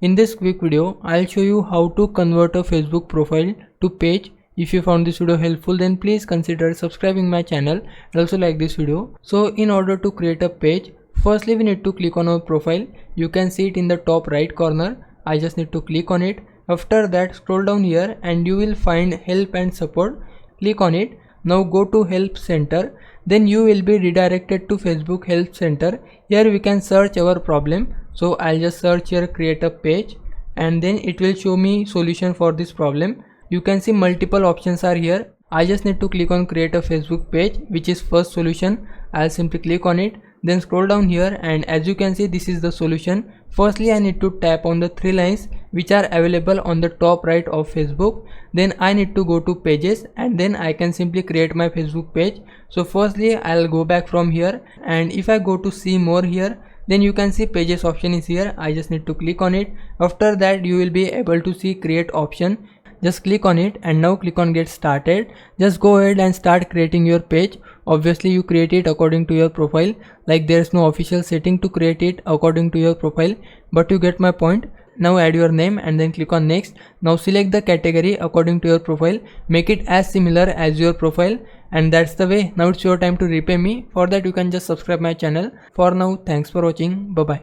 In this quick video, I'll show you how to convert a Facebook profile to page. If you found this video helpful, then please consider subscribing my channel and also like this video. So in order to create a page, firstly we need to click on our profile. You can see it in the top right corner. I just need to click on it. After that, scroll down here and you will find help and support. Click on it. Now go to help center. Then you will be redirected to Facebook help center. Here we can search our problem. So I'll just search here create a page and then it will show me solution for this problem. You can see multiple options are here. I just need to click on create a Facebook page, which is first solution. I'll simply click on it, then scroll down here and as you can see this is the solution. Firstly I need to tap on the three lines which are available on the top right of Facebook. Then I need to go to pages and then I can simply create my Facebook page. So firstly I'll go back from here and if I go to see more here, then you can see pages option is here. I just need to click on it. After that you will be able to see create option. Just click on it and now click on get started. Just go ahead and start creating your page. Obviously you create it according to your profile, like there is no official setting to create it according to your profile, but you get my point. Now add your name and then click on next. Now select the category according to your profile, make it as similar as your profile, and that's the way. Now it's your time to repay me. For that you can just subscribe my channel. For now, thanks for watching. Bye bye.